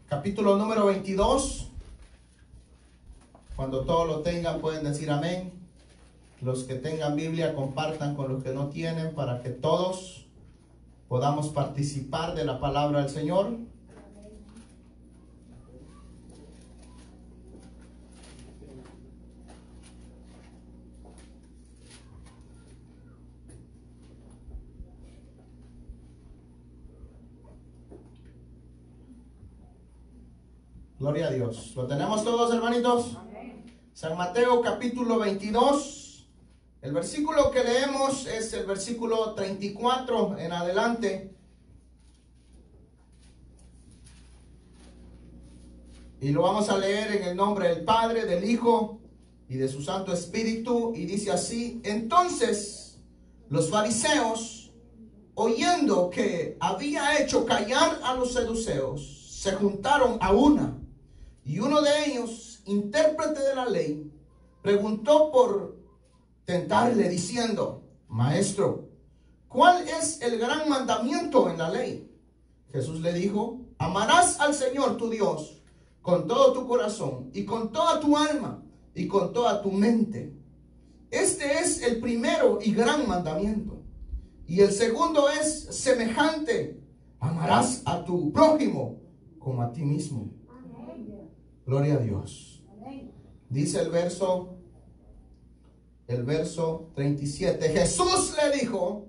capítulo número 22. Cuando todos lo tengan pueden decir amén. Los que tengan Biblia compartan con los que no tienen para que todos podamos participar de la palabra del Señor. Gloria a Dios. ¿Lo tenemos todos, hermanitos? San Mateo capítulo 22. El versículo que leemos es el versículo 34 en adelante. Y lo vamos a leer en el nombre del Padre, del Hijo y de su Santo Espíritu. Y dice así: entonces los fariseos, oyendo que había hecho callar a los saduceos, se juntaron a una. Y uno de ellos, intérprete de la ley, preguntó por tentarle diciendo: Maestro, ¿cuál es el gran mandamiento en la ley? Jesús le dijo: amarás al Señor tu Dios con todo tu corazón y con toda tu alma y con toda tu mente. Este es el primero y gran mandamiento. Y el segundo es semejante: amarás a tu prójimo como a ti mismo. Gloria a Dios. Dice el verso 37. Jesús le dijo: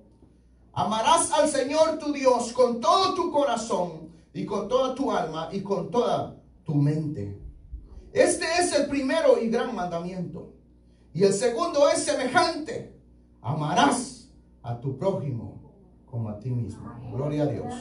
amarás al Señor tu Dios con todo tu corazón y con toda tu alma y con toda tu mente. Este es el primero y gran mandamiento. Y el segundo es semejante: amarás a tu prójimo como a ti mismo. Gloria a Dios.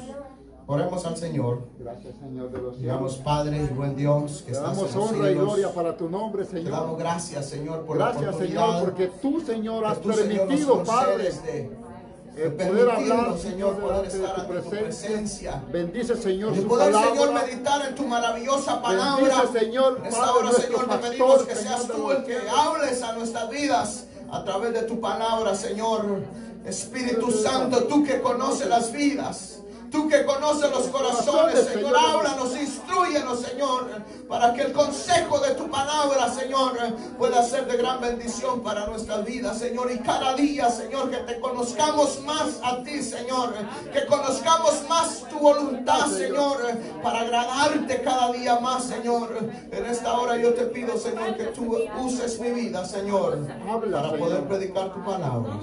Oremos al Señor. Gracias, Señor de los cielos. Digamos, Padre y buen Dios que Te estás damos en los honra y cielos. gloria para tu nombre, Te Señor. damos gracias, Señor, por la Gracias, oportunidad Señor, porque tú, Señor, has que tú, Señor, nos permitido, Padre, concedes de poder permitirnos, hablar, Señor, poder delante de estar tu ante tu presencia. Bendice, Señor, De su poder, Señor, palabra. meditar en tu maravillosa palabra. Bendice, Señor, En esta Padre, hora, nuestro Señor, te pastor, pedimos que Señor seas de tú los el que cielos. hables a nuestras vidas a través de tu palabra, Señor. Espíritu Santo, tú que conoces las vidas, tú que conoces los corazones, Señor, háblanos, instrúyenos, Señor, para que el consejo de tu palabra, Señor, pueda ser de gran bendición para nuestras vidas, Señor. Y cada día, Señor, que te conozcamos más a ti, Señor, que conozcamos más tu voluntad, Señor, para agradarte cada día más, Señor. En esta hora yo te pido, Señor, que tú uses mi vida, Señor, para poder predicar tu palabra.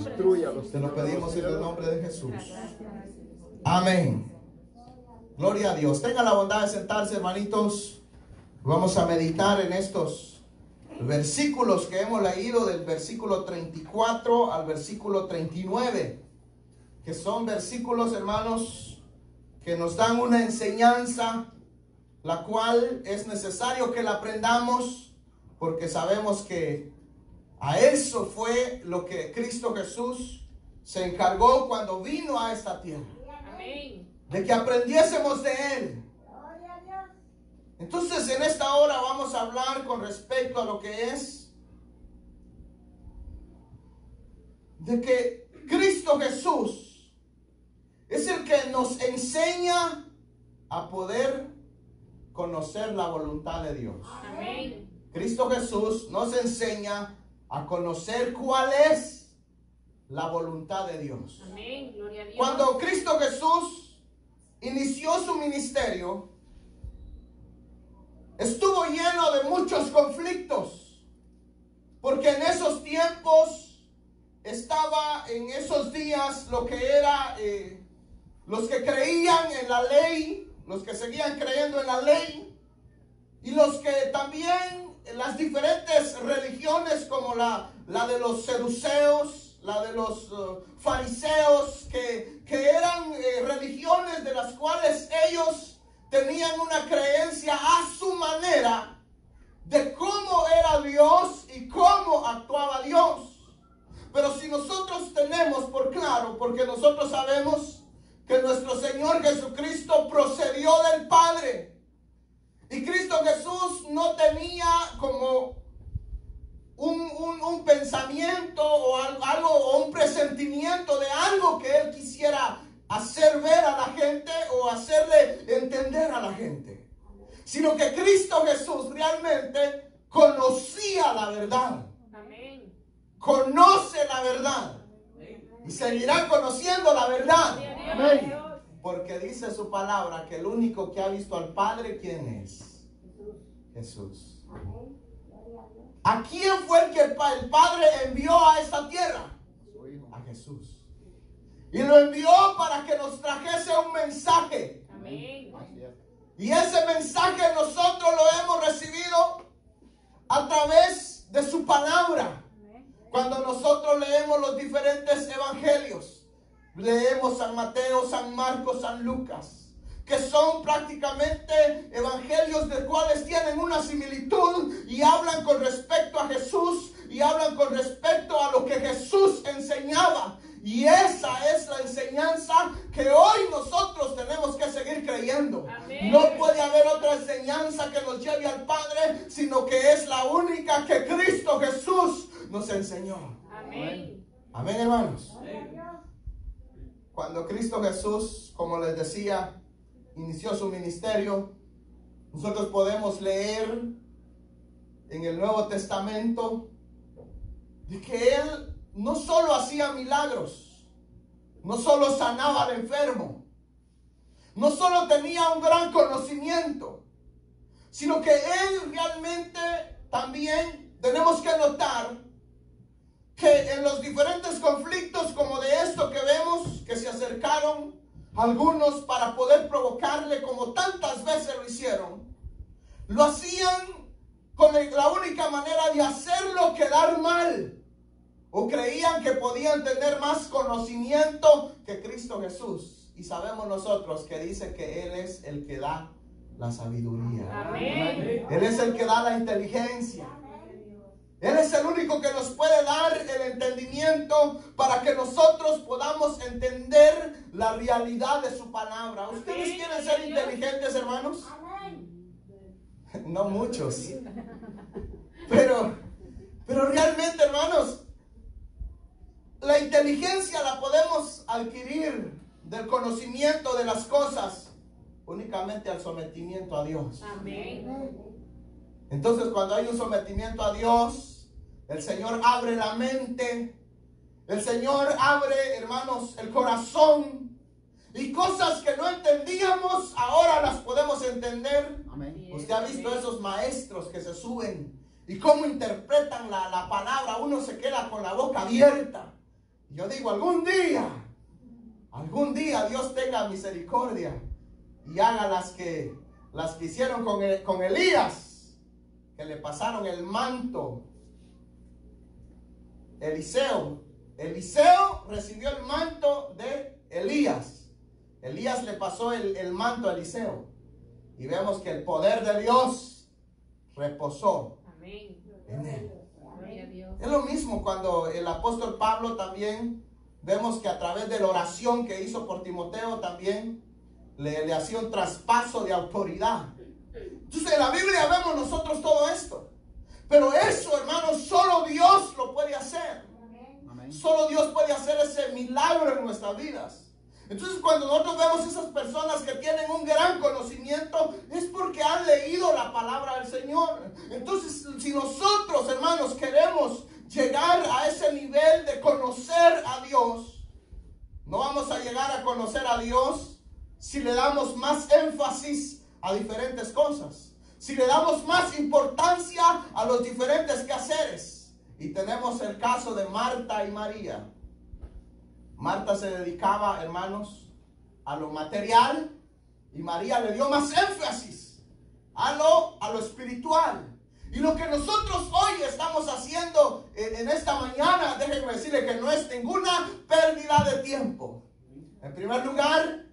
Te lo pedimos en el nombre de Jesús. Amén. Gloria a Dios. Tengan la bondad de sentarse, hermanitos. Vamos a meditar en estos versículos que hemos leído, del versículo 34 al versículo 39, que son versículos, hermanos, que nos dan una enseñanza, la cual es necesario que la aprendamos, porque sabemos que a eso fue lo que Cristo Jesús se encargó cuando vino a esta tierra. Amén. De que aprendiésemos de Él. Entonces, en esta hora vamos a hablar con respecto a lo que es de que Cristo Jesús es el que nos enseña a poder conocer la voluntad de Dios. Amén. Cristo Jesús nos enseña a conocer cuál es la voluntad de Dios. Amén. Gloria a Dios. Cuando Cristo Jesús inició su ministerio, estuvo lleno de muchos conflictos, porque en esos tiempos estaba, en esos días, lo que era los que creían en la ley, los que seguían creyendo en la ley, y los que también las diferentes religiones, como la de los saduceos, la de los fariseos, que eran religiones de las cuales ellos tenían una creencia a su manera de cómo era Dios y cómo actuaba Dios. Pero si nosotros tenemos por claro, porque nosotros sabemos que nuestro Señor Jesucristo procedió del Padre, y Cristo Jesús no tenía como un pensamiento o algo, o un presentimiento de algo que Él quisiera hacer ver a la gente o hacerle entender a la gente, sino que Cristo Jesús realmente conocía la verdad. Amén. Conoce la verdad y seguirá conociendo la verdad, Amén. porque dice su palabra que el único que ha visto al Padre, ¿quién es? Jesús. ¿A quién fue el que el Padre envió a esta tierra? A Jesús. Y lo envió para que nos trajese un mensaje. Amén. Así es. Y ese mensaje nosotros lo hemos recibido a través de su palabra. Cuando nosotros leemos los diferentes evangelios, leemos San Mateo, San Marcos, San Lucas, que son prácticamente evangelios de cuales tienen una similitud y hablan con respecto a Jesús y hablan con respecto a lo que Jesús enseñaba. Y esa es la enseñanza que hoy nosotros tenemos que seguir creyendo. Amén. No puede haber otra enseñanza que nos lleve al Padre, sino que es la única que Cristo Jesús nos enseñó. Amén. Amén, hermanos. Cuando Cristo Jesús, como les decía, inició su ministerio, nosotros podemos leer en el Nuevo Testamento de que Él no solo hacía milagros, no solo sanaba al enfermo, no solo tenía un gran conocimiento, sino que Él realmente también tenemos que notar que en los diferentes conflictos como de esto que vemos, que se acercaron algunos para poder provocarle como tantas veces lo hicieron, lo hacían con la única manera de hacerlo quedar mal, o creían que podían tener más conocimiento que Cristo Jesús. Y sabemos nosotros que dice que Él es el que da la sabiduría. Amén. Él es el que da la inteligencia. Él es el único que nos puede dar el entendimiento para que nosotros podamos entender la realidad de su palabra. ¿Ustedes quieren ser inteligentes, hermanos? No muchos. Pero realmente, hermanos, la inteligencia la podemos adquirir del conocimiento de las cosas únicamente al sometimiento a Dios. Amén. Entonces, cuando hay un sometimiento a Dios, el Señor abre la mente, el Señor abre, hermanos, el corazón, y cosas que no entendíamos, ahora las podemos entender. Amén. Usted ha visto esos maestros que se suben y cómo interpretan la palabra. Uno se queda con la boca abierta. Yo digo, algún día Dios tenga misericordia y haga las que hicieron con Elías, que le pasaron el manto. Eliseo recibió el manto de Elías. Elías le pasó el manto a Eliseo. Y vemos que el poder de Dios reposó Amén. en él. Gloria a Dios. Es lo mismo cuando el apóstol Pablo también, vemos que a través de la oración que hizo por Timoteo también, le hacía un traspaso de autoridad. Entonces en la Biblia vemos nosotros todo esto. Pero eso, hermanos, solo Dios lo puede hacer. Amén. Solo Dios puede hacer ese milagro en nuestras vidas. Entonces cuando nosotros vemos esas personas que tienen un gran conocimiento, es porque han leído la palabra del Señor. Entonces, si nosotros, hermanos, queremos llegar a ese nivel de conocer a Dios, no vamos a llegar a conocer a Dios si le damos más énfasis a diferentes cosas, si le damos más importancia a los diferentes quehaceres. Y tenemos el caso de Marta y María. Marta se dedicaba, hermanos, a lo material, y María le dio más énfasis a lo espiritual. Y lo que nosotros hoy estamos haciendo en esta mañana, déjenme decirle que no es ninguna pérdida de tiempo. En primer lugar,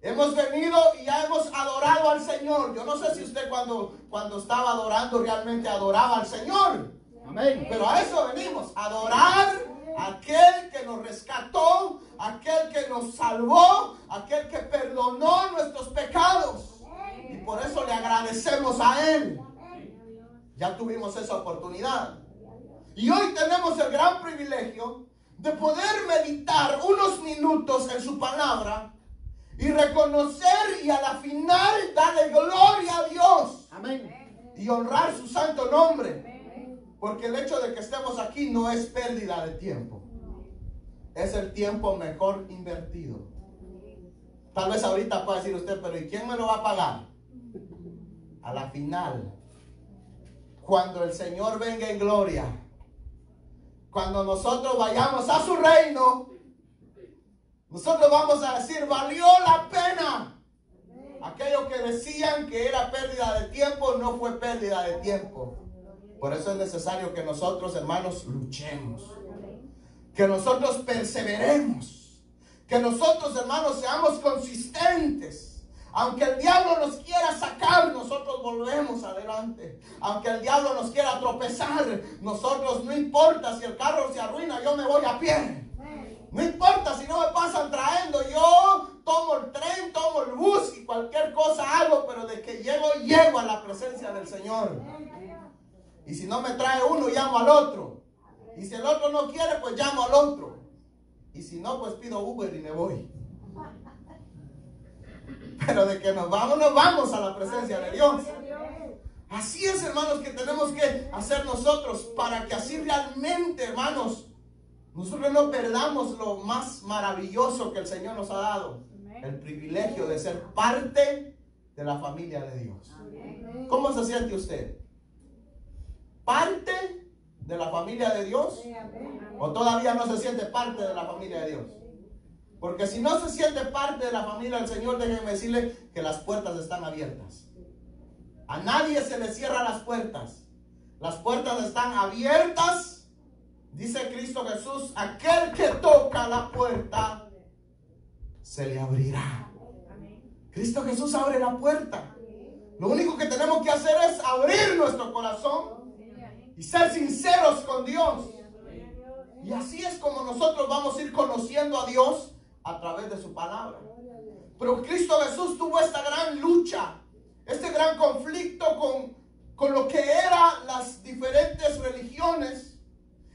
hemos venido y ya hemos adorado al Señor. Yo no sé si usted cuando estaba adorando realmente adoraba al Señor. Amén. Pero a eso venimos, a adorar a aquel que nos rescató, aquel que nos salvó, aquel que perdonó nuestros pecados. Y por eso le agradecemos a Él. Ya tuvimos esa oportunidad. Y hoy tenemos el gran privilegio de poder meditar unos minutos en su palabra y reconocer y a la final darle gloria a Dios Amén. y honrar su santo nombre. Porque el hecho de que estemos aquí no es pérdida de tiempo. Es el tiempo mejor invertido. Tal vez ahorita pueda decir usted, pero ¿y quién me lo va a pagar? A la final, cuando el Señor venga en gloria, cuando nosotros vayamos a su reino, nosotros vamos a decir, valió la pena. Aquello que decían que era pérdida de tiempo, no fue pérdida de tiempo. Por eso es necesario que nosotros, hermanos, luchemos. Que nosotros perseveremos. Que nosotros, hermanos, seamos consistentes. Aunque el diablo nos quiera sacar, nosotros volvemos adelante. Aunque el diablo nos quiera tropezar, nosotros, no importa si el carro se arruina, yo me voy a pie. No importa si no me pasan trayendo, yo tomo el tren, tomo el bus y cualquier cosa hago, pero de que llego a la presencia del Señor. Y si no me trae uno, llamo al otro. Y si el otro no quiere, pues llamo al otro. Y si no, pues pido Uber y me voy. Pero de que nos vamos a la presencia de Dios. Así es, hermanos, que tenemos que hacer nosotros, para que así realmente, hermanos, nosotros no perdamos lo más maravilloso que el Señor nos ha dado. El privilegio de ser parte de la familia de Dios. ¿Cómo se siente usted? ¿Parte de la familia de Dios? ¿O todavía no se siente parte de la familia de Dios? Porque si no se siente parte de la familia del Señor, déjenme decirle que las puertas están abiertas. A nadie se le cierran las puertas. Las puertas están abiertas. Dice Cristo Jesús, aquel que toca la puerta, se le abrirá. Cristo Jesús abre la puerta. Lo único que tenemos que hacer es abrir nuestro corazón y ser sinceros con Dios. Y así es como nosotros vamos a ir conociendo a Dios a través de su palabra. Pero Cristo Jesús tuvo esta gran lucha, este gran conflicto con lo que eran las diferentes religiones.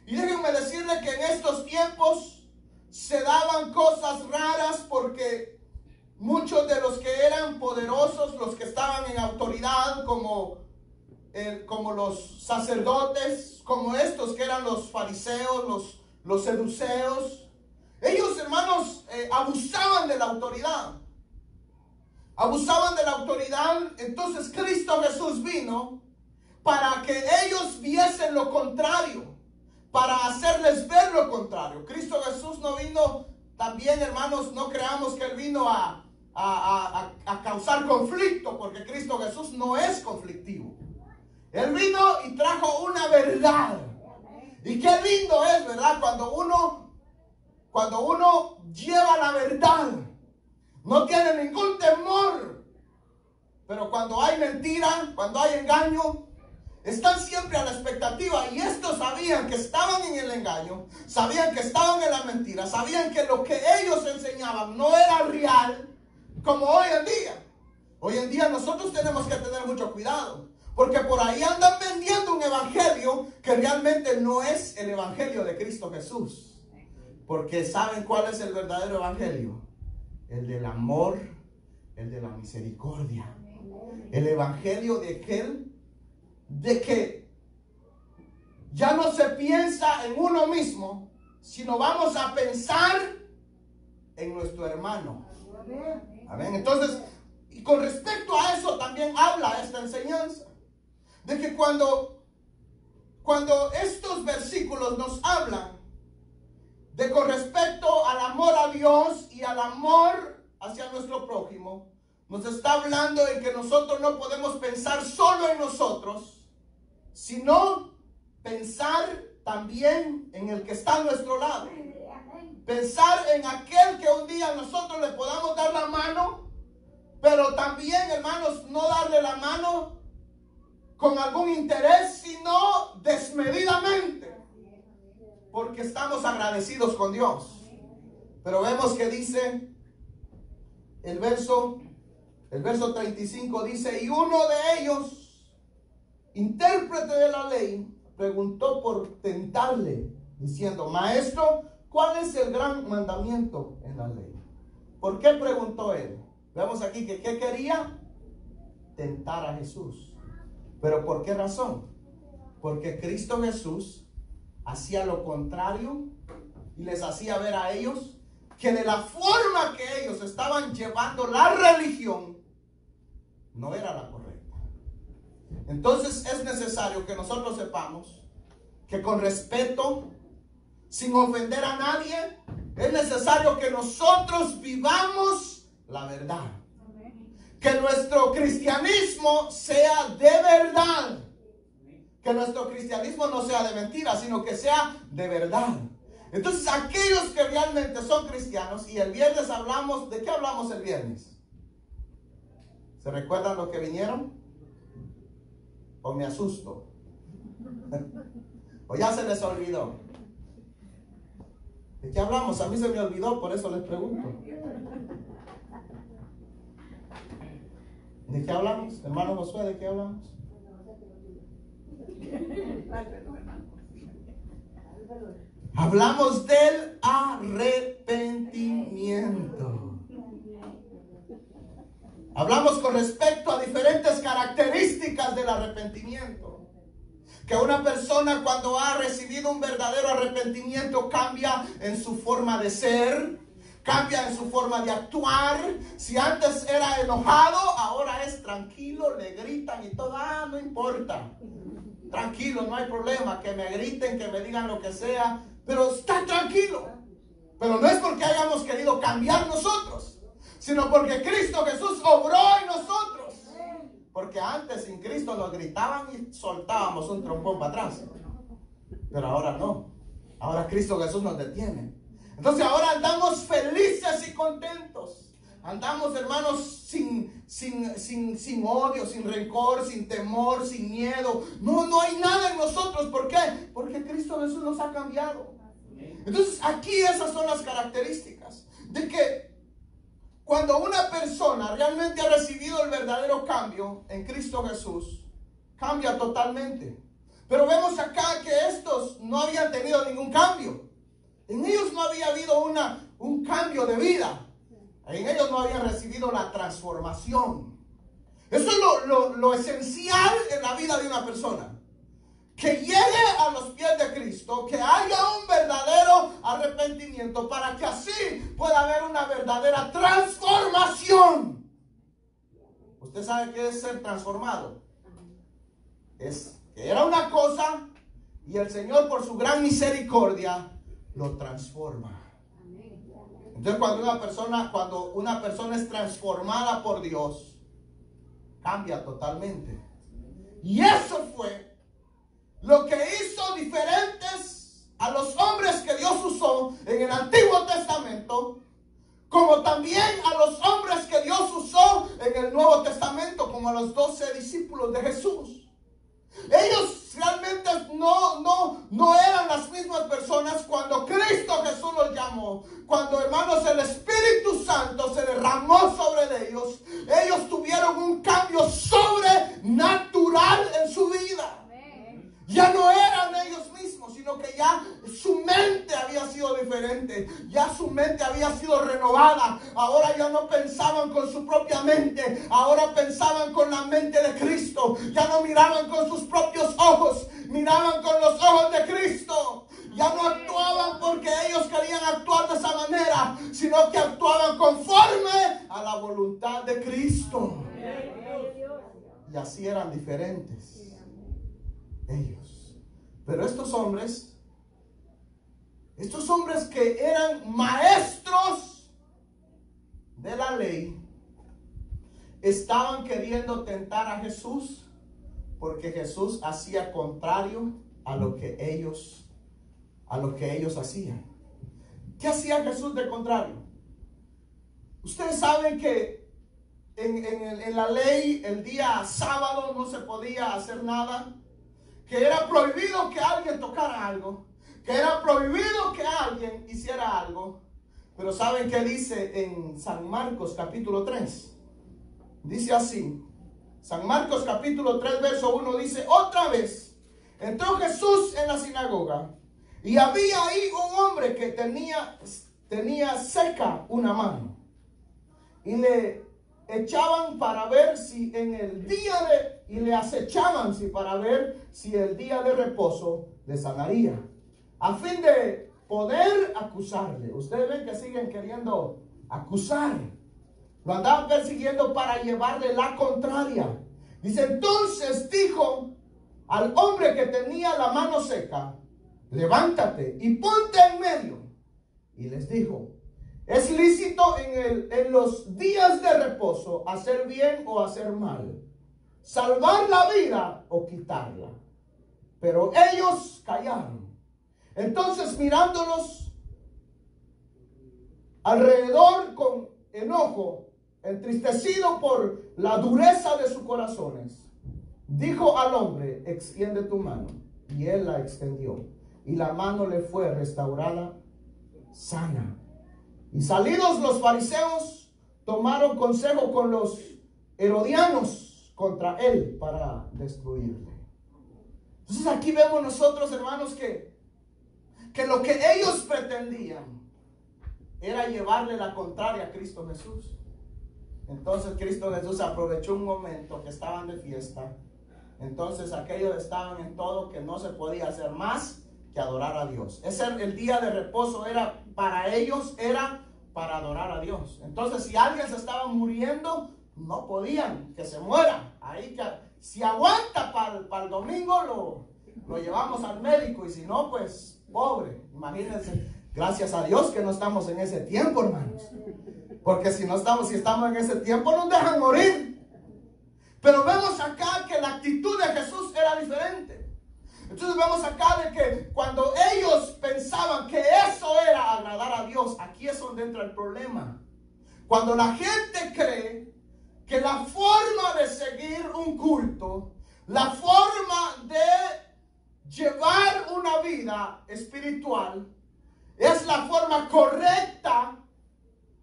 Y déjenme decirle que en estos tiempos se daban cosas raras, porque muchos de los que eran poderosos, los que estaban en autoridad, como los sacerdotes, como estos que eran los fariseos, los seduceos, ellos, hermanos, abusaban de la autoridad. Abusaban de la autoridad. Entonces Cristo Jesús vino para que ellos viesen lo contrario, para hacerles ver lo contrario. Cristo Jesús no vino también, hermanos, no creamos que Él vino a causar conflicto, porque Cristo Jesús no es conflictivo. Él vino y trajo una verdad. Y qué lindo es, ¿verdad? Cuando uno lleva la verdad, no tiene ningún temor. Pero cuando hay mentira, cuando hay engaño, están siempre a la expectativa. Y estos sabían que estaban en el engaño, sabían que estaban en la mentira, sabían que lo que ellos enseñaban no era real, como hoy en día. Hoy en día nosotros tenemos que tener mucho cuidado, porque por ahí andan vendiendo un evangelio que realmente no es el evangelio de Cristo Jesús. Porque ¿saben cuál es el verdadero evangelio? El del amor, el de la misericordia. El evangelio de que ya no se piensa en uno mismo, sino vamos a pensar en nuestro hermano. Amén. Entonces, y con respecto a eso también habla esta enseñanza, de que cuando estos versículos nos hablan de con respecto al amor a Dios y al amor hacia nuestro prójimo, nos está hablando de que nosotros no podemos pensar solo en nosotros, sino pensar también en el que está a nuestro lado. Pensar en aquel que un día nosotros le podamos dar la mano, pero también, hermanos, no darle la mano con algún interés, sino desmedidamente, porque estamos agradecidos con Dios. Pero vemos que dice el verso 35, dice: y uno de ellos, intérprete de la ley, preguntó por tentarle, diciendo: Maestro, ¿cuál es el gran mandamiento en la ley? ¿Por qué preguntó él? Vemos aquí que ¿qué quería? Tentar a Jesús. ¿Pero por qué razón? Porque Cristo Jesús hacía lo contrario y les hacía ver a ellos que de la forma que ellos estaban llevando la religión no era la correcta. Entonces es necesario que nosotros sepamos que con respeto, sin ofender a nadie, es necesario que nosotros vivamos la verdad. Que nuestro cristianismo sea de verdad. Que nuestro cristianismo no sea de mentira, sino que sea de verdad. Entonces, aquellos que realmente son cristianos, y el viernes hablamos, ¿de qué hablamos el viernes? ¿Se recuerdan los que vinieron? ¿O me asusto? ¿O ya se les olvidó? ¿De qué hablamos? A mí se me olvidó, por eso les pregunto. ¿De qué hablamos? Hermano Josué, ¿de qué hablamos? Hablamos del arrepentimiento. Hablamos con respecto a diferentes características del arrepentimiento. Que una persona cuando ha recibido un verdadero arrepentimiento cambia en su forma de ser, cambia en su forma de actuar. Si antes era enojado, ahora es tranquilo, le gritan y todo, no importa. Tranquilo, no hay problema, que me griten, que me digan lo que sea, pero está tranquilo. Pero no es porque hayamos querido cambiar nosotros, sino porque Cristo Jesús obró en nosotros. Porque antes sin Cristo nos gritaban y soltábamos un trompón para atrás. Pero ahora no. Ahora Cristo Jesús nos detiene. Entonces ahora andamos felices y contentos. Andamos, hermanos, sin odio, sin rencor, sin temor, sin miedo. No hay nada en nosotros. ¿Por qué? Porque Cristo Jesús nos ha cambiado. Entonces aquí esas son las características de que cuando una persona realmente ha recibido el verdadero cambio en Cristo Jesús, cambia totalmente. Pero vemos acá que estos no habían tenido ningún cambio. En ellos no había habido un cambio de vida. En ellos no habían recibido la transformación. Eso es lo esencial en la vida de una persona. Que llegue a los pies de Cristo, que haya un verdadero arrepentimiento para que así pueda haber una verdadera transformación. ¿Usted sabe qué es ser transformado? Es que era una cosa y el Señor por su gran misericordia lo transforma. Entonces cuando una persona es transformada por Dios, cambia totalmente. Y eso fue lo que hizo diferentes a los hombres que Dios usó en el Antiguo Testamento, como también a los hombres que Dios usó en el Nuevo Testamento, como a los 12 discípulos de Jesús. Ellos realmente no eran las mismas personas cuando Cristo Jesús los llamó. Cuando, hermanos, el Espíritu Santo se derramó sobre ellos, ellos tuvieron un cambio sobrenatural en su vida. Ya no eran ellos mismos, sino que ya su mente había sido diferente. Ya su mente había sido renovada. Ahora ya no pensaban con su propia mente. Ahora pensaban con la mente de Cristo. Ya no miraban con sus propios ojos. Miraban con los ojos de Cristo. Ya no actuaban porque ellos querían actuar de esa manera, sino que actuaban conforme a la voluntad de Cristo. Y así eran diferentes ellos. Pero estos hombres que eran maestros de la ley, estaban queriendo tentar a Jesús porque Jesús hacía contrario a lo que ellos hacían. ¿Qué hacía Jesús de contrario? Ustedes saben que en la ley el día sábado no se podía hacer nada, que era prohibido que alguien tocara algo, que era prohibido que alguien hiciera algo. Pero ¿saben qué dice en San Marcos capítulo 3? Dice así, San Marcos capítulo 3 verso 1 dice: otra vez entró Jesús en la sinagoga y había ahí un hombre que tenía seca una mano. y le echaban para ver si en el día y le acechaban para ver si el día de reposo le sanaría, a fin de poder acusarle. Ustedes ven que siguen queriendo acusar. Lo andaban persiguiendo para llevarle la contraria. Dice, entonces dijo al hombre que tenía la mano seca, levántate y ponte en medio. Y les dijo, es lícito en los días de reposo hacer bien o hacer mal, salvar la vida o quitarla. Pero ellos callaron. Entonces, mirándolos alrededor con enojo, entristecido por la dureza de sus corazones, dijo al hombre, extiende tu mano. Y él la extendió, y la mano le fue restaurada sana. Y salidos los fariseos, tomaron consejo con los herodianos contra él para destruirle. Entonces aquí vemos nosotros, hermanos, que lo que ellos pretendían era llevarle la contraria a Cristo Jesús. Entonces Cristo Jesús aprovechó un momento que estaban de fiesta. Entonces aquellos estaban en todo, que no se podía hacer más que adorar a Dios. El día de reposo era para ellos, era para adorar a Dios. Entonces si alguien se estaba muriendo, no podían que se muera. Ahí que si aguanta para el domingo lo llevamos al médico, y si no, pues pobre. Imagínense, gracias a Dios que no estamos en ese tiempo, hermanos. Porque si estamos en ese tiempo, nos dejan morir. Pero vemos acá que la actitud de Jesús era diferente. Entonces vemos acá de que cuando ellos pensaban que eso era agradar a Dios, aquí es donde entra el problema. Cuando la gente cree que la forma de seguir un culto, la forma de llevar una vida espiritual, es la forma correcta,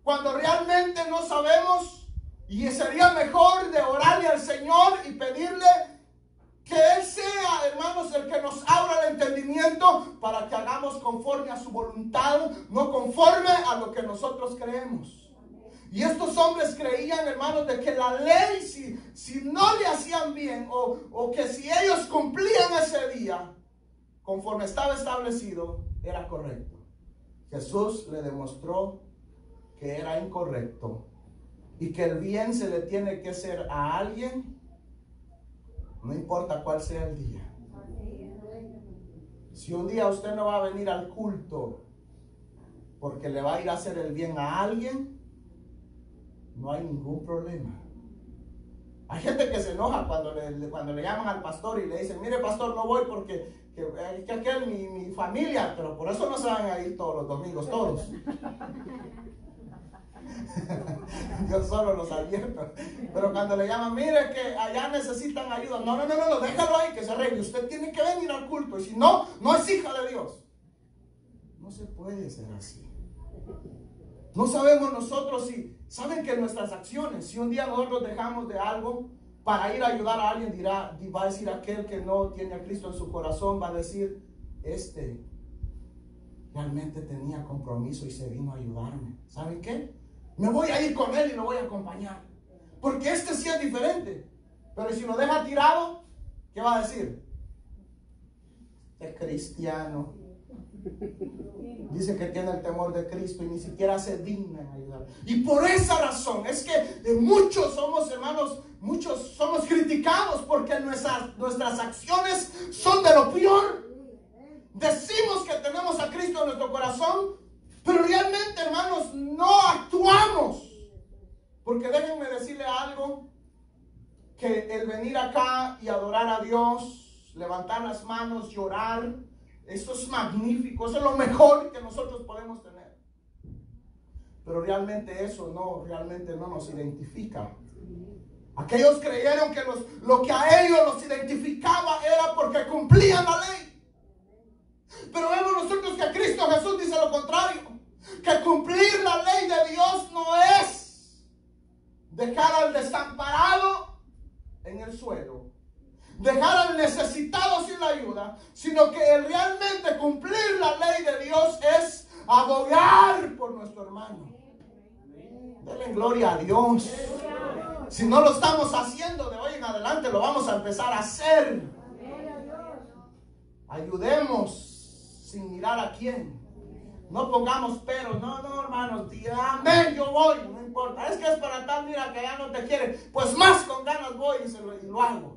cuando realmente no sabemos, y sería mejor de orarle al Señor y pedirle que Él sea, hermanos, el que nos abra el entendimiento para que hagamos conforme a su voluntad, no conforme a lo que nosotros creemos. Y estos hombres creían, hermanos, de que la ley, si no le hacían bien, o que si ellos cumplían ese día conforme estaba establecido, era correcto. Jesús le demostró que era incorrecto, y que el bien se le tiene que hacer a alguien, no importa cuál sea el día. Si un día usted no va a venir al culto porque le va a ir a hacer el bien a alguien, no hay ningún problema. Hay gente que se enoja cuando le llaman al pastor y le dicen, mire pastor, no voy porque que aquel mi familia, pero por eso no se van a ir todos los domingos, todos. Dios solo los advierte. Pero cuando le llaman, mire que allá necesitan ayuda, no, déjalo ahí que se arregle. Usted tiene que venir al culto, y si no, no es hija de Dios. No se puede ser así. No sabemos nosotros saben que nuestras acciones, si un día nosotros dejamos de algo para ir a ayudar a alguien, va a decir aquel que no tiene a Cristo en su corazón, va a decir, realmente tenía compromiso y se vino a ayudarme. ¿Saben qué? Me voy a ir con él y lo voy a acompañar. Porque sí es diferente. Pero si lo deja tirado, ¿qué va a decir? Es cristiano. Dice que tiene el temor de Cristo y ni siquiera se digna en ayudar. Y por esa razón es que muchos somos, hermanos, muchos somos criticados porque nuestras acciones son de lo peor. Decimos que tenemos a Cristo en nuestro corazón, pero realmente, hermanos, no actuamos. Porque déjenme decirle algo, que el venir acá y adorar a Dios, levantar las manos, llorar, eso es magnífico, eso es lo mejor que nosotros podemos tener. Pero realmente eso realmente no nos identifica. Aquellos creyeron que lo que a ellos los identificaba era porque cumplían la ley. Pero vemos nosotros que Cristo Jesús dice lo contrario, que cumplir la ley de Dios no es dejar al desamparado en el suelo, dejar al necesitado sin la ayuda, sino que realmente cumplir la ley de Dios es abogar por nuestro hermano. Denle gloria a Dios. Si no lo estamos haciendo de hoy en adelante, lo vamos a empezar a hacer. Ayudemos sin mirar a quién. No pongamos peros. No, hermanos, amén, yo voy, no importa. Es que es para tal, mira que ya no te quiere. Pues más con ganas voy y lo hago.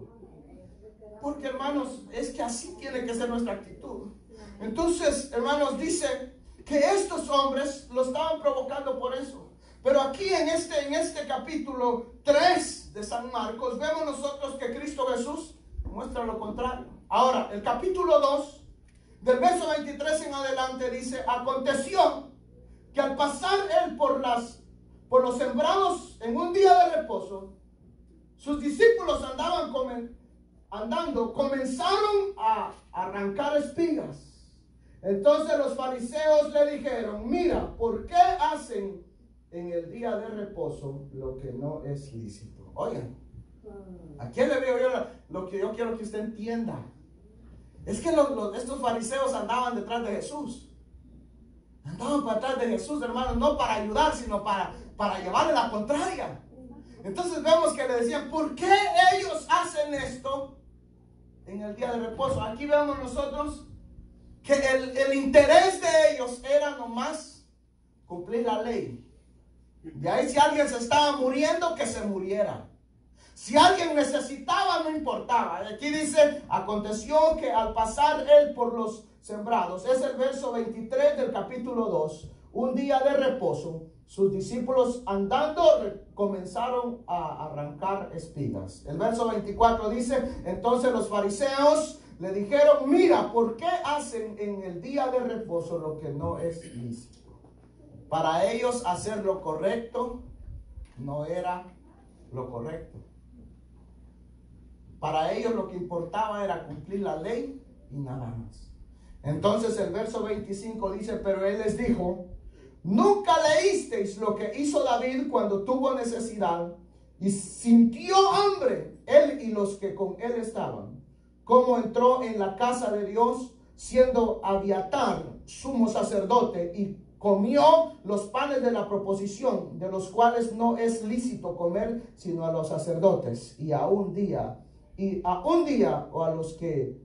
Porque, hermanos, es que así tiene que ser nuestra actitud. Entonces, hermanos, dice que estos hombres lo estaban provocando por eso. Pero aquí en este capítulo 3 de San Marcos, vemos nosotros que Cristo Jesús muestra lo contrario. Ahora, el capítulo 2, del verso 23 en adelante, dice: aconteció que al pasar él por los sembrados en un día de reposo, sus discípulos comenzaron a arrancar espigas. Entonces los fariseos le dijeron: mira, ¿por qué hacen en el día de reposo lo que no es lícito? Oigan, ¿a quién le digo yo lo que yo quiero que usted entienda? Es que estos fariseos andaban detrás de Jesús. Andaban para atrás de Jesús, hermanos, no para ayudar, sino para llevarle la contraria. Entonces vemos que le decían: ¿por qué ellos hacen esto en el día de reposo? Aquí vemos nosotros que el interés de ellos era nomás cumplir la ley. De ahí, si alguien se estaba muriendo, que se muriera. Si alguien necesitaba, no importaba. Aquí dice: aconteció que al pasar él por los sembrados, es el verso 23 del capítulo 2, un día de reposo, sus discípulos andando comenzaron a arrancar espigas. El verso 24 dice: entonces los fariseos le dijeron: mira, ¿por qué hacen en el día de reposo lo que no es lícito? Para ellos hacer lo correcto no era lo correcto. Para ellos lo que importaba era cumplir la ley y nada más. Entonces el verso 25 dice: pero él les dijo: ¿nunca leísteis lo que hizo David cuando tuvo necesidad y sintió hambre, él y los que con él estaban? Cómo entró en la casa de Dios, siendo Abiatar sumo sacerdote, y comió los panes de la proposición, de los cuales no es lícito comer sino a los sacerdotes, y aún dio a los que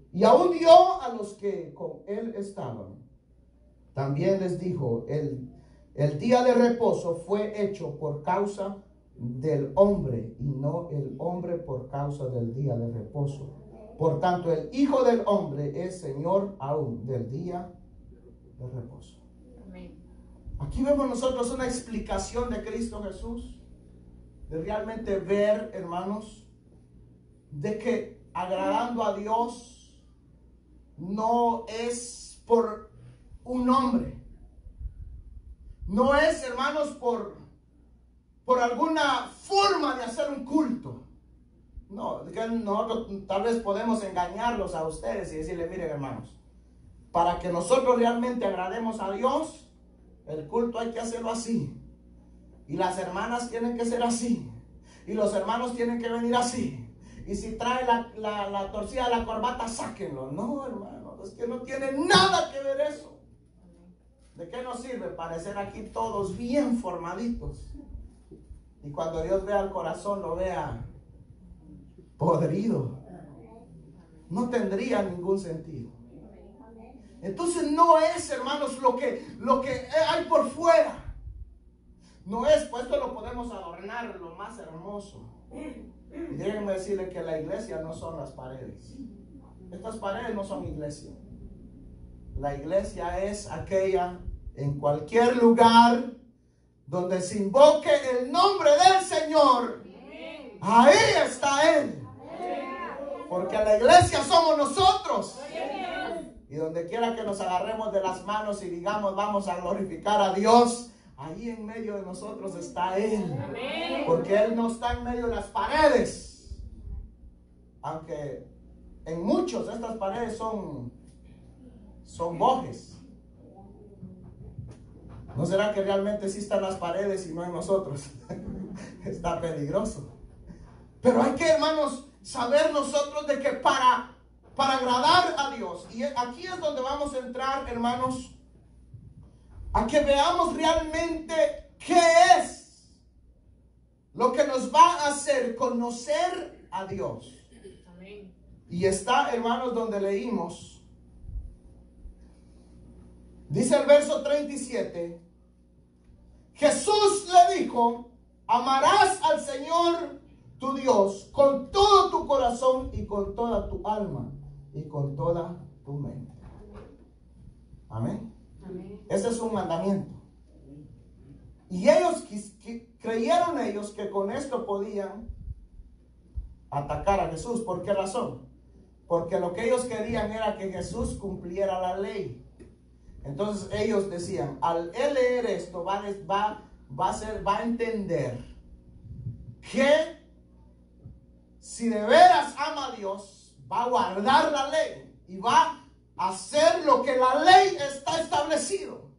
con él estaban. También les dijo: el día de reposo fue hecho por causa del hombre, y no el hombre por causa del día de reposo. Por tanto, el Hijo del Hombre es Señor aún del día de reposo. Amén. Aquí vemos nosotros una explicación de Cristo Jesús, de realmente ver, hermanos, de que agradando a Dios no es por un hombre, no es, hermanos, por alguna forma de hacer un culto. No, nosotros tal vez podemos engañarlos a ustedes y decirles: miren, hermanos, para que nosotros realmente agrademos a Dios, el culto hay que hacerlo así, y las hermanas tienen que ser así, y los hermanos tienen que venir así, y si trae la torcida de la corbata, sáquenlo. No, hermano, es que no tiene nada que ver eso. ¿De qué nos sirve parecer aquí todos bien formaditos? Y cuando Dios vea el corazón, lo vea podrido. No tendría ningún sentido. Entonces no es, hermanos, lo que hay por fuera. No es, pues esto lo podemos adornar lo más hermoso. Y déjenme decirle que la iglesia no son las paredes. Estas paredes no son iglesia. La iglesia es aquella en cualquier lugar donde se invoque el nombre del Señor. Ahí está Él. Porque la iglesia somos nosotros. Y donde quiera que nos agarremos de las manos y digamos: vamos a glorificar a Dios, ahí en medio de nosotros está Él. Porque Él no está en medio de las paredes. Aunque en muchos de estas paredes son bojes. ¿No será que realmente sí están las paredes y no en nosotros? Está peligroso. Pero hay que, hermanos, saber nosotros de que para agradar a Dios, y aquí es donde vamos a entrar, hermanos, a que veamos realmente qué es lo que nos va a hacer conocer a Dios. Amén. Y está, hermanos, donde leímos. Dice el verso 37. Jesús le dijo: amarás al Señor tu Dios con todo tu corazón y con toda tu alma y con toda tu mente. Amén. Amén. Ese es un mandamiento. Y ellos creyeron ellos que con esto podían atacar a Jesús. ¿Por qué razón? Porque lo que ellos querían era que Jesús cumpliera la ley. Entonces ellos decían, al él leer esto, va a entender que si de veras ama a Dios, va a guardar la ley y va a hacer lo que la ley está establecido.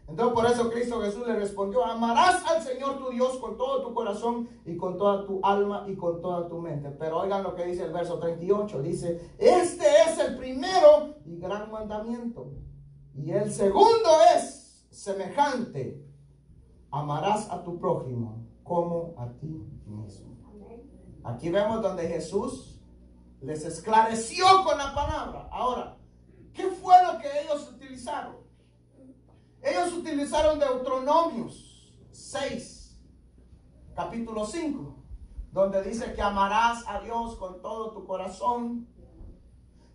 Entonces por eso Cristo Jesús le respondió: amarás al Señor tu Dios con todo tu corazón y con toda tu alma y con toda tu mente. Pero oigan lo que dice el verso 38. Dice: este es el primero y gran mandamiento. Y el segundo es semejante: amarás a tu prójimo como a ti mismo. Aquí vemos donde Jesús les esclareció con la palabra. Ahora, ¿qué fue lo que ellos utilizaron? Ellos utilizaron Deuteronomios 6, capítulo 5, donde dice que amarás a Dios con todo tu corazón.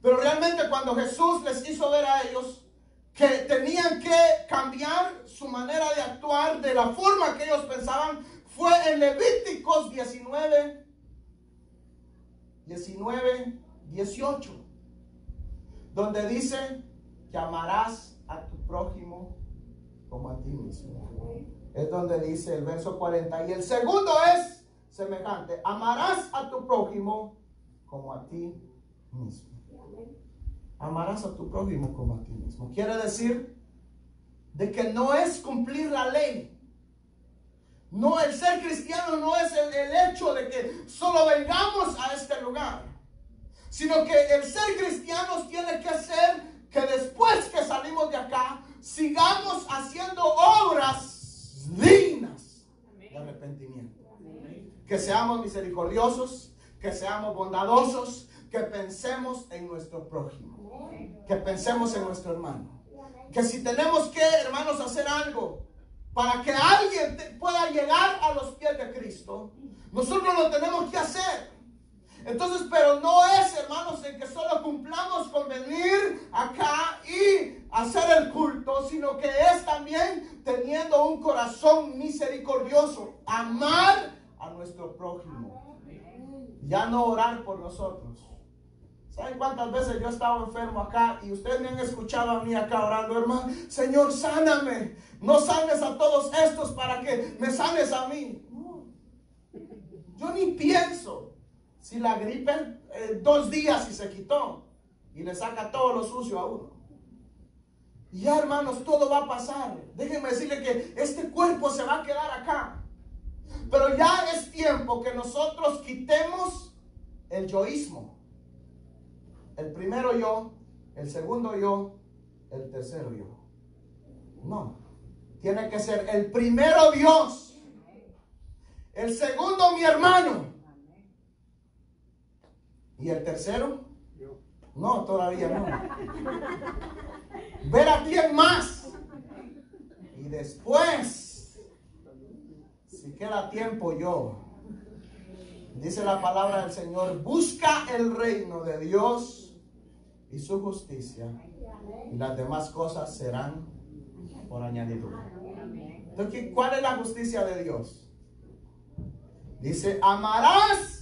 Pero realmente cuando Jesús les hizo ver a ellos que tenían que cambiar su manera de actuar de la forma que ellos pensaban, fue en Levíticos 19, 18, donde dice que amarás a tu prójimo como a ti mismo. Es donde dice el verso 40. Y el segundo es semejante: amarás a tu prójimo como a ti mismo. Amarás a tu prójimo como a ti mismo. Quiere decir de que no es cumplir la ley. No, el ser cristiano no es el hecho de que solo vengamos a este lugar, sino que el ser cristianos tiene que ser que después que salimos de acá, sigamos haciendo obras dignas de arrepentimiento. Que seamos misericordiosos, que seamos bondadosos, que pensemos en nuestro prójimo, que pensemos en nuestro hermano. Que si tenemos que, hermanos, hacer algo para que alguien pueda llegar a los pies de Cristo, nosotros lo tenemos que hacer. Entonces, pero no es, hermanos, en que solo cumplamos con venir acá y hacer el culto, sino que es también teniendo un corazón misericordioso, amar a nuestro prójimo, ya no orar por nosotros. ¿Saben cuántas veces yo he estado enfermo acá y ustedes me han escuchado a mí acá orando: hermano, Señor, sáname, no sanes a todos estos para que me sanes a mí? No. Yo ni pienso. Si la gripe 2 días y se quitó y le saca todo lo sucio a uno. Y ya, hermanos, todo va a pasar. Déjenme decirle que este cuerpo se va a quedar acá. Pero ya es tiempo que nosotros quitemos el yoísmo. El primero yo, el segundo yo, el tercero yo. No. Tiene que ser el primero Dios, el segundo mi hermano, y el tercero, no, todavía no. Ver a quién más. Y después, si queda tiempo, yo. Dice la palabra del Señor: busca el reino de Dios y su justicia, y las demás cosas serán por añadidura. Entonces, ¿cuál es la justicia de Dios? Dice: amarás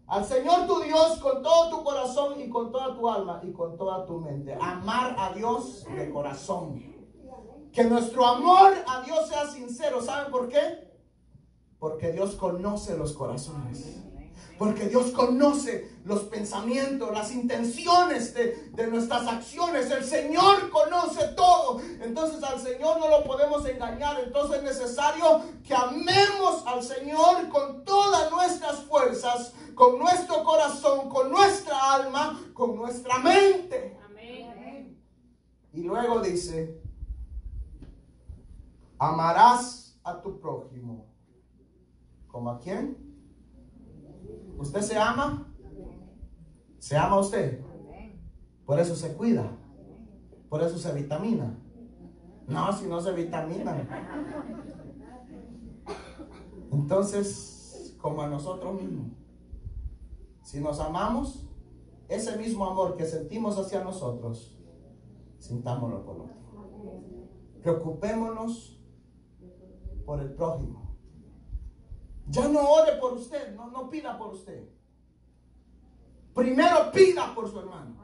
al Señor tu Dios con todo tu corazón y con toda tu alma y con toda tu mente. Amar a Dios de corazón. Que nuestro amor a Dios sea sincero. ¿Saben por qué? Porque Dios conoce los corazones. Porque Dios conoce los pensamientos, las intenciones de nuestras acciones. El Señor conoce todo. Entonces al Señor no lo podemos engañar. Entonces es necesario que amemos al Señor con todas nuestras fuerzas, con nuestro corazón, con nuestra alma, con nuestra mente. Amén. Y luego dice: amarás a tu prójimo ¿Como a quién? ¿Usted se ama? ¿Se ama usted? Por eso se cuida. Por eso se vitamina. No, si no se vitaminan. Entonces, como a nosotros mismos. Si nos amamos, ese mismo amor que sentimos hacia nosotros, sintámoslo por otro. Preocupémonos por el prójimo. Ya no ore por usted, no pida por usted. Primero pida por su hermano.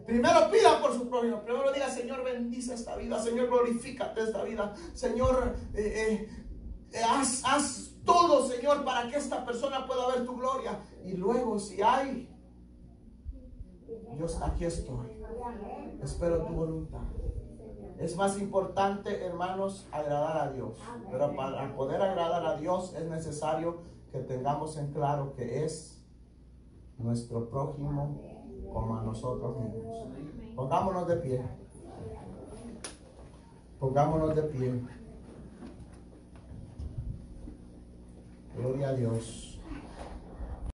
Primero pida por su prójimo. Primero diga: Señor, bendice esta vida. Señor, glorifícate esta vida. Señor, haz todo, Señor, para que esta persona pueda ver tu gloria. Y luego, si hay, Dios, aquí estoy. Espero tu voluntad. Es más importante, hermanos, agradar a Dios. Pero para poder agradar a Dios es necesario que tengamos en claro que es nuestro prójimo como a nosotros mismos. Pongámonos de pie. Pongámonos de pie. Gloria a Dios.